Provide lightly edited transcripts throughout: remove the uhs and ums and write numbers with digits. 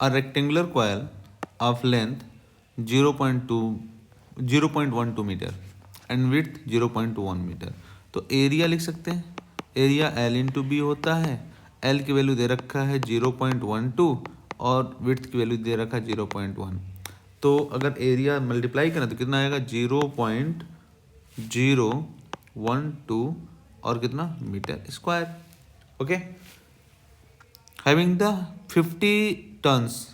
A rectangular coil of length 0.12 meter and width 0.1 meter. तो area लिख सकते हैं, एरिया L इंटू बी होता है। L की वैल्यू दे रखा है 0.12 और विड्थ की वैल्यू दे रखा है 0.1। तो अगर एरिया मल्टीप्लाई करें तो कितना आएगा 0.012 और कितना meter square. Okay, having the 50 turns,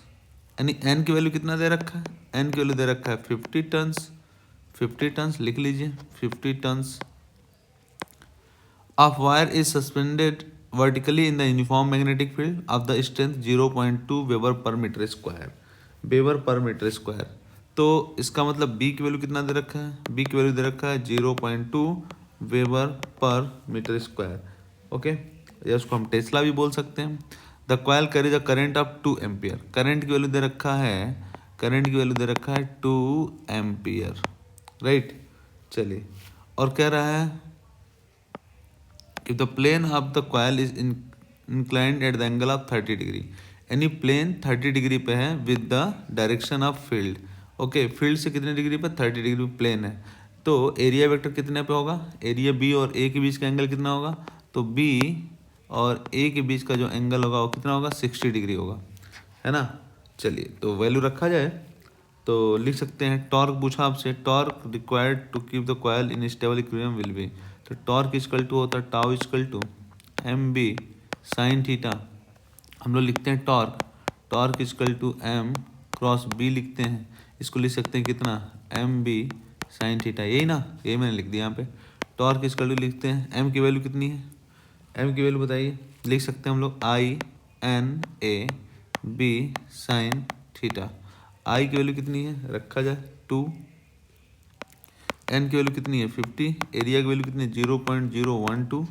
यानी एन की वैल्यू कितना दे रखा है, एन की वैल्यू दे रखा है 50 टन्स। 50 टन्स लिख लीजिए, 50 turns of wire is suspended vertically in the uniform magnetic field of the strength 0.2 weber per meter square, weber per meter square. तो इसका मतलब बी की वैल्यू कितना दे रखा है, बी की वैल्यू दे रखा है 0.2 weber per meter square. Okay, या उसको हम टेस्ला भी बोल सकते हैं। The coil carries a current of 2 ampere, current की वैल्यू दे रखा है, करंट की वैल्यू दे रखा है 2 एम्पियर, राइट। चलिए, और कह रहा है if the plane of the coil is inclined at the angle of 30 degree, यानी प्लेन 30 डिग्री पे है with the direction of field. Okay, field से कितने डिग्री पे, 30 डिग्री पे प्लेन है। तो एरिया वेक्टर कितने पे होगा, एरिया बी और ए के बीच का एंगल कितना होगा, तो बी और ए के बीच का जो एंगल होगा वो कितना होगा, 60 डिग्री होगा, है ना। चलिए, तो वैल्यू रखा जाए तो लिख सकते हैं, टॉर्क पूछा आपसे, torque required to keep the coil in stable equilibrium will be, तो टॉर्क इक्वल टू होता है tau equal to M B sine theta. हम लोग लिखते हैं torque, torque equal to M cross B लिखते हैं, इसको लिख सकते हैं कितना, एम बी साइन थीटा, यही ना, यही मैंने लिख दिया यहाँ पे। टॉर्क इक्वल टू लिखते हैं, एम की वैल्यू कितनी है, एम की वैल्यू बताइए, लिख सकते हैं हम लोग I N A B sine theta. I की वैल्यू कितनी है, रखा जाए 2, एन की वैल्यू कितनी है 50, एरिया की वैल्यू कितनी है 0.012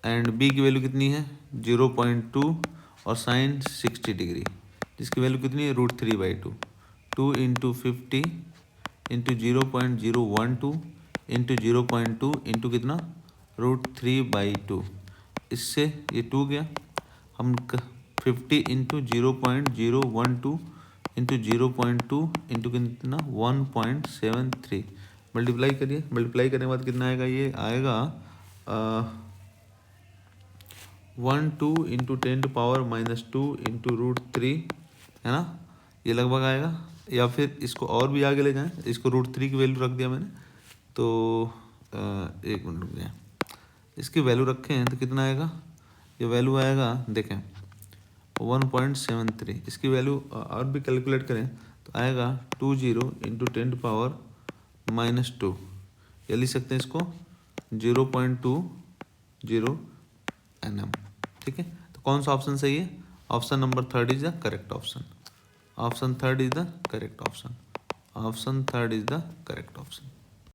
एंड बी की वैल्यू कितनी है 0.2 और साइन 60 डिग्री, जिसकी वैल्यू कितनी है √3/2, 2 इंटू 50 इंटू 0.012 इंटू 0.2 इंटू कितना √3/2। इससे ये 2 गया, हम 50 इंटू 0.012 इंटू 0.2 इंटू कितना 1.73 मल्टीप्लाई करिए, मल्टीप्लाई करने के बाद कितना आएगा, ये आएगा 12 इंटू 10⁻⁻2 इंटू √3, है ना, ये लगभग आएगा। या फिर इसको और भी आगे ले जाएं, इसको √3 की वैल्यू रख दिया मैंने, तो एक मिनट रुक जाए, इसकी वैल्यू रखें हैं तो कितना आएगा, ये वैल्यू आएगा देखें 1.73, इसकी वैल्यू और भी कैलकुलेट करें तो आएगा 20 इंटू 10⁻⁻2, ये लिख सकते हैं इसको 0.20 nm, ठीक है। तो कौन सा ऑप्शन सही है, option number 3 is the correct option, option 3 is the correct option, option 3 is the correct option.